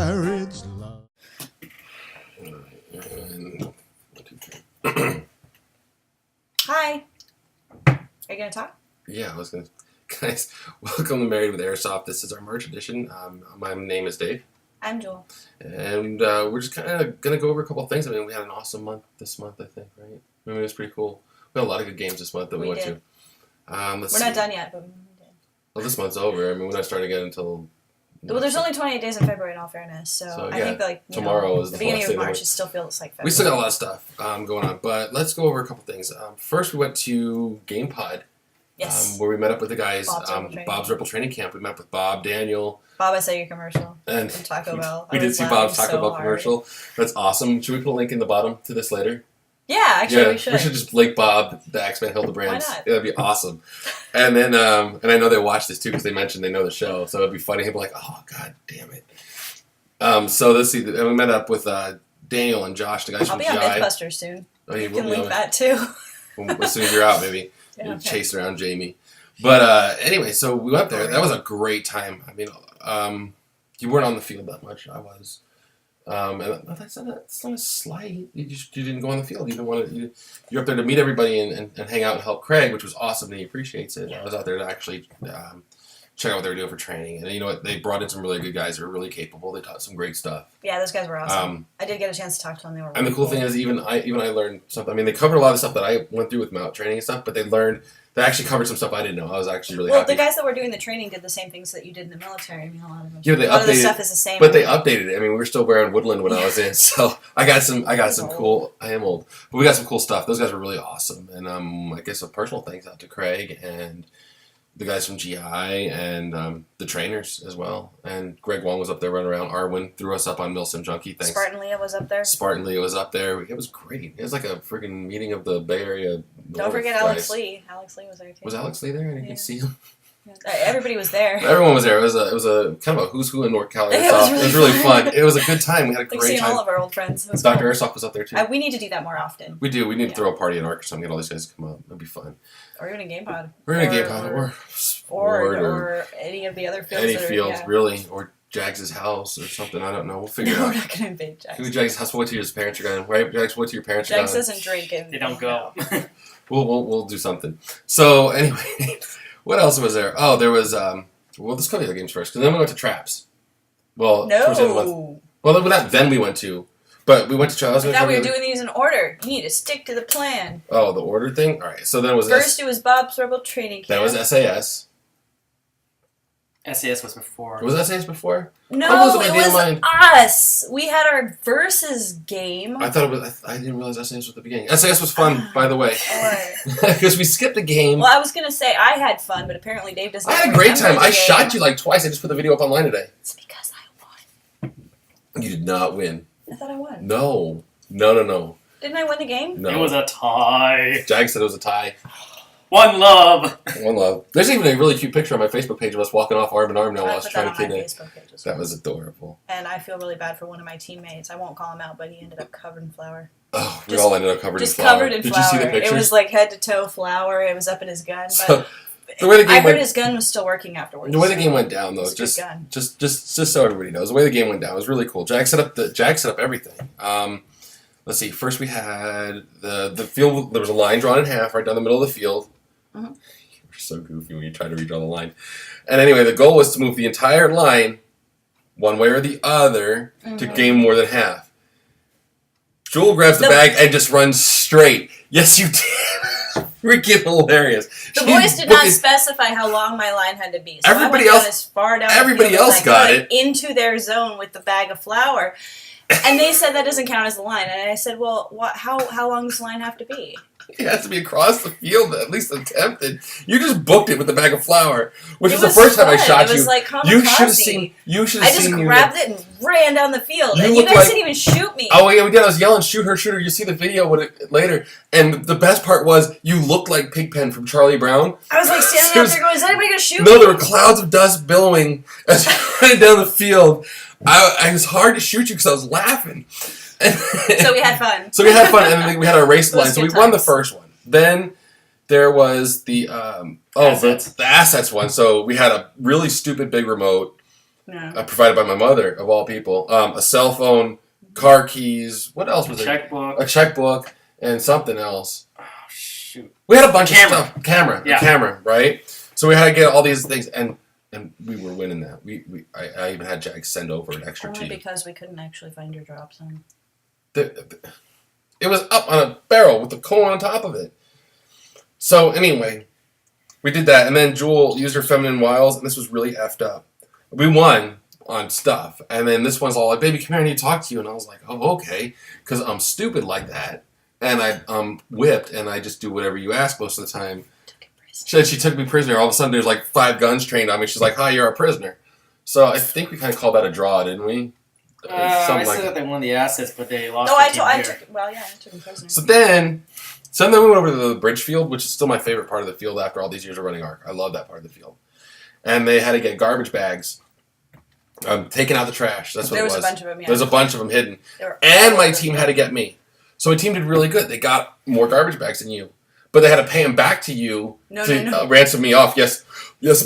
marriage love. Hi. Are you going to talk? Yeah, I was going to. Guys, welcome to Married with Airsoft. This is our March edition. My name is Dave. I'm Joel. And we're just kind of going to go over a couple of things. I mean, we had an awesome month this month, I think, right? I mean, it was pretty cool. We had a lot of good games this month that we went did. to. We're not done yet, but we did. Well, this month's over. I mean, we're not starting again until... Well, there's only 28 days in February, in all fairness. So I think, tomorrow is the beginning of March. It still feels like February. We still got a lot of stuff going on, but let's go over a couple things. First, we went to GamePod. Yes. Where we met up with the guys, Bob's Rebel Training Camp. We met up with Bob, Daniel. Bob, I saw your commercial. And from Taco Bell. We did see Bob's Taco Bell commercial. That's awesome. Should we put a link in the bottom to this later? Yeah, actually, we should. We should just link Bob, the X-Men Hildebrands. Why not? That'd be awesome. And then, and I know they watch this too because they mentioned they know the show, so it'd be funny. He'd be like, "Oh, god damn it!" So let's see. And we met up with Daniel and Josh, the guys from GI. I'll be on Mythbusters soon. Oh, you can link that too. As soon as you're out, maybe. Yeah, chasing around Jamie. But anyway, so we went there. That was a great time. I mean, you weren't on the field that much. I was. And that's not a slight. You didn't go on the field. You didn't want to. You're up there to meet everybody and hang out and help Craig, which was awesome. And he appreciates it. I was out there to actually check out what they were doing for training. And you know what? They brought in some really good guys who were really capable. They taught some great stuff. Yeah, those guys were awesome. I did get a chance to talk to them. They were. And the cool thing is, even I learned something. I mean, they covered a lot of stuff that I went through with mount training and stuff, but they actually covered some stuff I didn't know. I was actually really happy. Well, the guys that were doing the training did the same things that you did in the military. I mean, a lot of them. Yeah, a lot of the stuff is the same. But they updated it. I mean, we were still wearing Woodland when I was in, so I got some cool. I am old, but we got some cool stuff. Those guys were really awesome, and I guess some personal thanks out to Craig and the guys from GI and the trainers as well. And Greg Wong was up there running around. Arwin threw us up on Milsim Junkie. Thanks. Spartan Leah was up there. Spartan Leah was up there. It was great. It was like a freaking meeting of the Bay Area. Don't forget Alex Lee. Alex Lee was there too. Was Alex Lee there? I didn't see him. Everybody was there. Everyone was there. It was a kind of a who's who in North Carolina. It was really fun. It was a good time. We had a great time. All of our old friends. Dr. Airsoft was up there too. We need to do that more often. We do. We need to throw a party in Ark or something. Get all these guys to come out. It'd be fun. Or even a game pod. Or any of the other fields. Any fields, really. Or Jags' house or something. I don't know. We'll figure it out. We're not going to invade Jags. Maybe Jags' house. Wait till his parents are gone. Right? Jags, wait till your parents are gone. Jags doesn't drink. They don't go. We'll do something. So, anyway, what else was there? Oh, there was, let's go to the games first, because then we went to Traps. Well, towards the end of the month. Well, not then we went to, but we went to Traps. I thought we were doing these in order. You need to stick to the plan. Oh, the order thing? All right, so then it was... First, it was Bob's Rebel Training Camp. That was SAS. SAS was before. Was SAS before? No, it was us. We had our versus game. I thought it was... I didn't realize SAS was at the beginning. SAS was fun, by the way. Because we skipped a game. Well, I was going to say I had fun, but apparently Dave doesn't. I had a great time. I shot you like twice. I just put the video up online today. It's because I won. You did not win. I thought I won. No. Didn't I win the game? No. It was a tie. Jag said it was a tie. One love. One love. There's even a really cute picture on my Facebook page of us walking off arm in arm now while I was trying to kidnap. That was adorable. And I feel really bad for one of my teammates. I won't call him out, but he ended up covered in flour. Oh, we all ended up covered in flour. Just covered in flour. Did you see the pictures? It was like head to toe flour. It was up in his gun. But the way the game I heard his gun was still working afterwards. The way the game went down, though, just so everybody knows, the way the game went down was really cool. Jag set up everything. Let's see. First, we had the field. There was a line drawn in half right down the middle of the field. Mm-hmm. You're so goofy when you try to redraw the line. And anyway, the goal was to move the entire line one way or the other to gain more than half. Jewel grabs the bag and just runs straight. Yes, you did. Freaking hilarious. The boys did not specify how long my line had to be. So everybody I went else, as far down everybody the field else got it into their zone with the bag of flour. And they said that doesn't count as the line. And I said, well, how long does the line have to be? It has to be across the field, at least attempted. You just booked it with the bag of flour, which was the first time I shot you. It was like kamikaze. You should have seen. I just grabbed it and ran down the field, and you guys didn't even shoot me. Oh yeah, we did. I was yelling, "Shoot her, shoot her!" You see the video later, and the best part was you looked like Pigpen from Charlie Brown. I was like standing out there going, "Is anybody gonna shoot me?" No, there were clouds of dust billowing as you ran down the field. It was hard to shoot you because I was laughing. So we had fun. And then we had our race line. So we won the first one. Then there was the assets one. So we had a really stupid big remote. No. provided by my mother, of all people. A cell phone, car keys. What else was there? Checkbook. A checkbook and something else. Oh, shoot. We had a bunch Camera. of stuff. Camera. Yeah. A camera, right? So we had to get all these things, and we were winning that. I even had Jack send over an extra Only to you. because we couldn't actually find your drop zone. It was up on a barrel with the cone on top of it. So anyway, we did that, and then Jewel used her feminine wiles, and this was really effed up. We won on stuff, and then this one's all like, "Baby, come here, I need to talk to you," and I was like, "Oh, okay," because I'm stupid like that, and I'm whipped, and I just do whatever you ask most of the time. She took me prisoner. All of a sudden, there's like 5 guns trained on me. She's like, "Hi, you're a prisoner." So I think we kind of called that a draw, didn't we? I Something said like that they won the assets, but they lost. No, the I team here. took. Well, yeah, I took him prisoner. So then we went over to the bridge field, which is still my favorite part of the field after all these years of running ARC. I love that part of the field. And they had to get garbage bags, taking out the trash. That's what There it was was. a bunch of them. Yeah. There's a bunch of them hidden. They were And all my over team the had to get me. So my team did really good. They got more garbage bags than you. But they had to pay them back to you to ransom me off. Yes,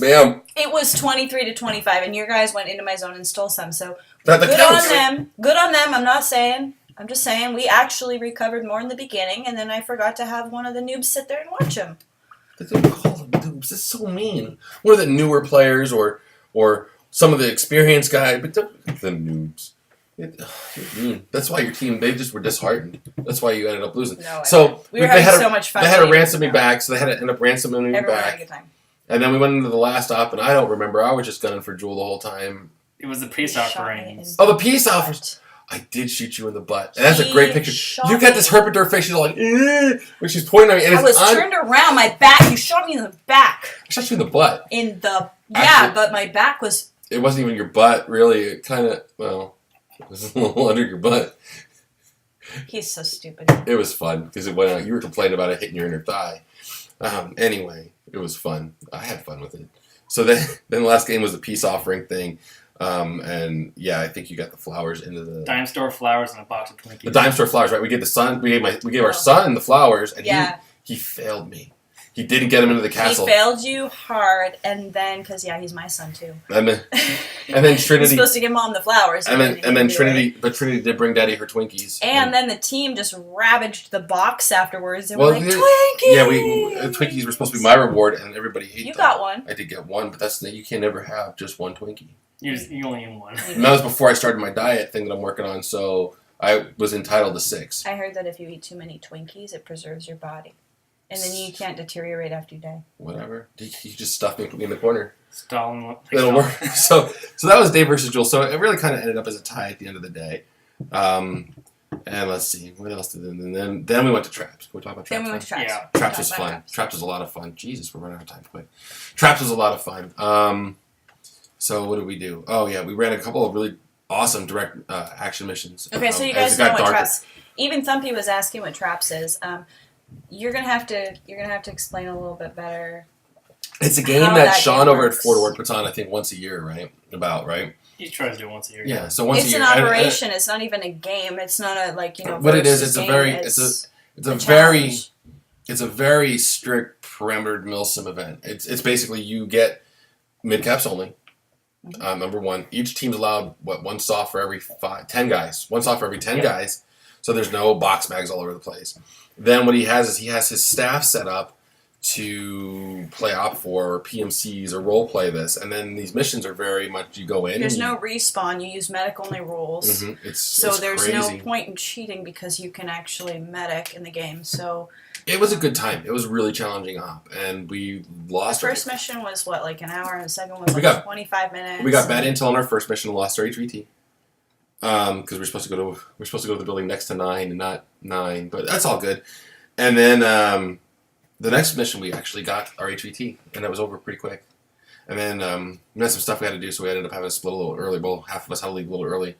ma'am. It was 23 to 25, and your guys went into my zone and stole some. So That good counts. on them. Good on them. I'm not saying. I'm just saying we actually recovered more in the beginning, and then I forgot to have one of the noobs sit there and watch them. They don't call them noobs. It's so mean. One of the newer players or some of the experienced guys, but the noobs. You're mean. That's why your team, they just were disheartened. That's why you ended up losing. No, So we were they having had so much fun. They had to leaving, ransom me back, so they had to end up ransoming me Everyone had a back. good time. And then we went into the last op, and I don't remember. I was just gunning for Jewel the whole time. It was the peace Shot me offerings. Oh, the peace offers. I did shoot you in the butt. And that's a great picture. You got this herpet face. She's like, when she's pointing at me. And I was turned around, my back. You shot me in the back. I shot you in the butt. Yeah, but my back was. It wasn't even your butt, really. It kind of, well, it was a little under your butt. He's so stupid. It was fun because it went out. You were complaining about it hitting your inner thigh. Anyway, it was fun. I had fun with it. So then the last game was the peace offering thing. And yeah, I think you got the flowers into the Dime store flowers and a box of Twinkies. the dime store flowers, right? We gave our son the flowers, and Yeah. he failed me. He didn't get him into the castle. He failed you hard, and then because he's my son too. And then You're Trinity. supposed to give mom the flowers, And then Trinity, but Trinity did bring Daddy her Twinkies. And then the team just ravaged the box afterwards. They were Well, like, here- Twinkies! Yeah, Twinkies were supposed to be my reward, and everybody ate them. You got one. I did get one, but you can never have just one Twinkie. You only eat one. And that was before I started my diet thing that I'm working on, so I was entitled to 6. I heard that if you eat too many Twinkies, it preserves your body. And then you can't deteriorate after you die. Whatever. You just stuff me, put me in the corner. Stalin. It'll work. So that was Dave versus Jewel. So it really kind of ended up as a tie at the end of the day. And let's see, what else did then we went to Traps. Can we talk about Traps? Then we went to Traps. Yeah. Traps was fun. Traps was a lot of fun. Jesus, we're running out of time quick. Traps was a lot of fun. So what did we do? Oh yeah, we ran a couple of really awesome direct action missions. Okay, so you as guys it know got what darker. Traps. Even Thumpy was asking what Traps is. You're gonna have to explain a little bit better. It's a game how that that Sean game over at works. Fort Ord puts on, I think, once a year, right? Right? He tries to do it once a year. Yeah. So once It's a year. an And- operation. It's not even a game. It's not a What it is, versus it's a game. very- It's a challenge. It's a very strict parametered milsim event. It's basically you get mid caps only. Mm-hmm. Number one, each team's allowed one soft for every 10 guys. One soft for every 10 guys. So there's no box bags all over the place. Then what he has his staff set up to play op4 or PMCs or role play this, and then these missions are very much you go in. There's no respawn. You use medic only rules. Mm-hmm. So it's there's crazy. no point in cheating because you can actually medic in the game. So It was a good time. It was a really challenging op, and we the lost. first mission was like an hour, and the second was We like got- 25 minutes. We got bad intel on our first mission and lost our HVT. Because we're supposed to go to the building next to 9 and not 9, but that's all good. And then the next mission we actually got our HVT, and that was over pretty quick. And then we had some stuff we had to do, so we ended up having to split a little early. Well, half of us had to leave a little early.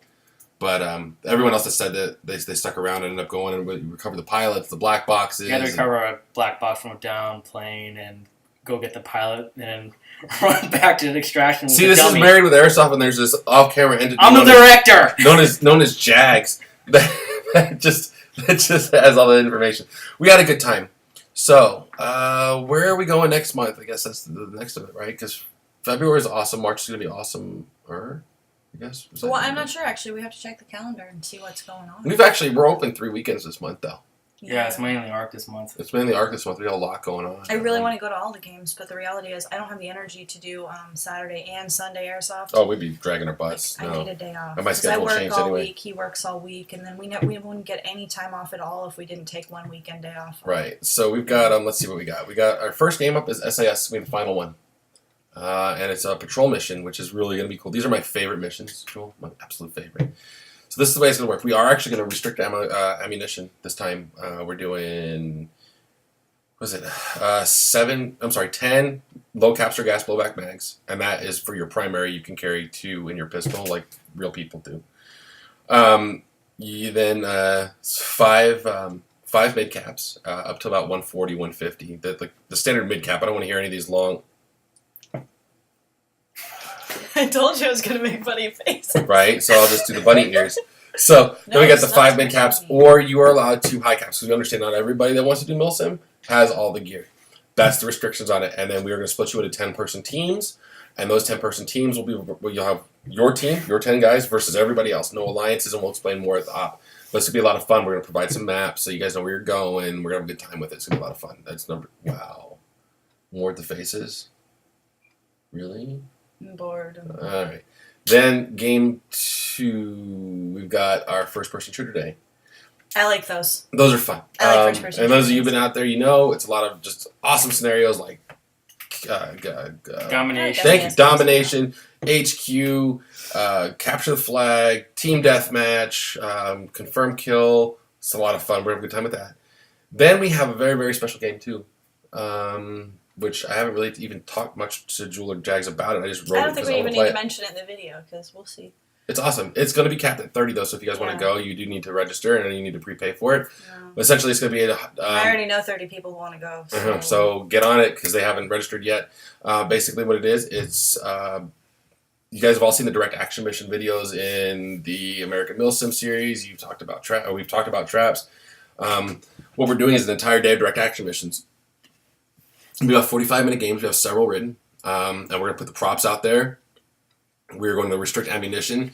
But everyone else that said that they stuck around and ended up going and we recovered the pilots, the black boxes. You had to recover a black box from a down plane and go get the pilot and run back to the extraction. With See, the this dummy. is Married with Airsoft, and there's this off-camera entity. I'm the known as- director. known as Jags that just has all the information. We had a good time. So where are we going next month? I guess that's the next of it, right? Because February is awesome. March is gonna be awesome. I guess. Well, I'm not sure actually. We have to check the calendar and see what's going on. We're open 3 weekends this month though. Yeah, it's mainly ARC this month. It's mainly ARC this month. We got a lot going on. I really want to go to all the games, but the reality is I don't have the energy to do Saturday and Sunday Airsoft. Oh, we'd be dragging our butts. I need a day off. And my schedule I work changed all anyway. week. He works all week, and then we wouldn't get any time off at all if we didn't take one weekend day off. Right. So we've got let's see what we got. We got our first game up is SAS. We have the final one, and it's a patrol mission, which is really going to be cool. These are my favorite missions. Patrol, my absolute favorite. So this is the way it's going to work. We are actually going to restrict ammunition this time. We're doing, what was it, 10 low capture gas blowback mags, and that is for your primary. You can carry 2 in your pistol like real people do. You then 5 mid caps up to about 140, 150. The standard mid cap. I don't want to hear any of these long. I told you I was going to make funny faces. Right, so I'll just do the bunny ears. So then we got the 5 mid caps, or you are allowed 2 high caps. Because we understand not everybody that wants to do milsim has all the gear. That's the restrictions on it. And then we are going to split you into 10-person teams, and those 10-person teams you'll have your team, your 10 guys versus everybody else. No alliances, and we'll explain more at the op. But it's going to be a lot of fun. We're going to provide some maps so you guys know where you're going. We're going to have a good time with it. It's going to be a lot of fun. Wow. More at the faces? Really? I'm bored. All right. Then game 2, we've got our first-person shooter day. I like those. Those are fun. I like first-person and those of you shooters. who've been out there, you know it's a lot of just awesome scenarios like Domination. thank you, domination, HQ, capture the flag, team deathmatch, confirm kill. It's a lot of fun. We're having a good time with that. Then we have a very, very special game too. Which I haven't really even talked much to Jewel or Jags about it. I just wrote it. I don't think because we I even wanna need play to it. mention it in the video because we'll see. It's awesome. It's going to be capped at 30 though, so if you guys want to go, you do need to register and then you need to prepay for it. No. But essentially, it's going to be I already know 30 people who want to go. So, so get on it because they haven't registered yet. Basically, what it is, it's you guys have all seen the direct action mission videos in the American Milsim series. We've talked about traps. What we're doing is an entire day of direct action missions. We have 45-minute games. We have several written, and we're going to put the props out there. We're going to restrict ammunition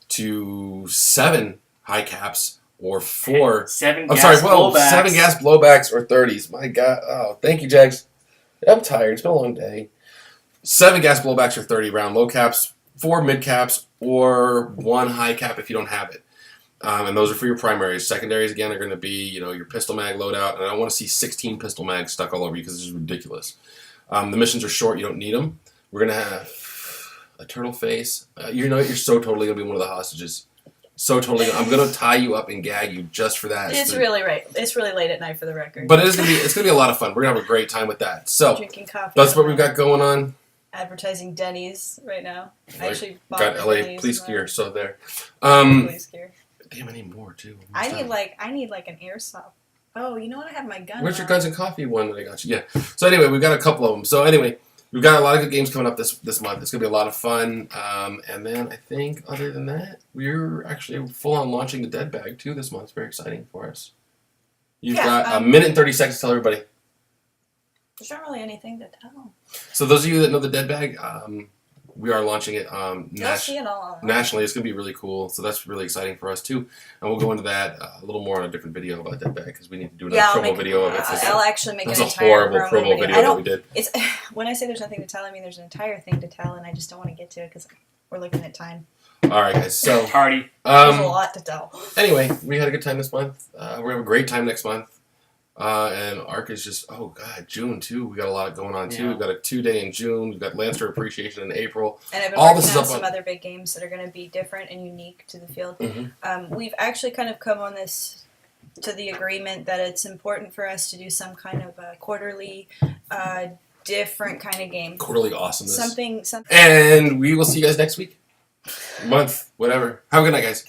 to 7 high caps or 4. 7 I'm gas sorry, whoa, blowbacks. 7 gas blowbacks or 30s. My God. Oh, thank you, Jags. I'm tired. It's been a long day. 7 gas blowbacks or 30 round low caps, 4 mid caps, or 1 high cap if you don't have it. And those are for your primaries. Secondaries, again, are going to be, your pistol mag loadout. And I want to see 16 pistol mags stuck all over you because this is ridiculous. The missions are short. You don't need them. We're going to have a turtle face. You're so totally going to be one of the hostages. So totally. I'm going to tie you up and gag you just for that. It's really right. It's really late at night for the record. But it's going to be a lot of fun. We're going to have a great time with that. So Drinking coffee. that's what we've got going on. Advertising Denny's right now. I actually bought Got the LA Denny's police one. gear, so there. Police gear. Damn, I need more too. I need like an airsoft. Oh, you know what? I have my gun. Where's your on. guns and coffee one that I got you? Yeah. So anyway, we've got a couple of them. So anyway, we've got a lot of good games coming up this month. It's gonna be a lot of fun. And then I think other than that, we're actually full on launching the dead bag too this month. It's very exciting for us. You've got a minute and 30 seconds to tell everybody. There's not really anything to tell. So those of you that know the dead bag, we are launching it You'll see it all online. nationally. It's going to be really cool. So that's really exciting for us too. And we'll go into that a little more on a different video about dead bag because we need to do another promo video of it. I'll actually make That's an a entire horrible promo video that we did. It's when I say there's nothing to tell, I mean there's an entire thing to tell, and I just don't want to get to it because we're looking at time. All right, guys. So Party. There's a lot to tell. Anyway, we had a good time this month. We're gonna have a great time next month. And ARC is just June too. We got a lot going on too. Yeah. We've got a 2-day in June. We've got Lancer Appreciation in April. And I've been All working this is on up some on- other big games that are going to be different and unique to the field. Mhm. We've actually kind of come on this to the agreement that it's important for us to do some kind of a quarterly, different kind of game. Quarterly awesomeness. Something. And we will see you guys next week, month, whatever. Have a good night, guys.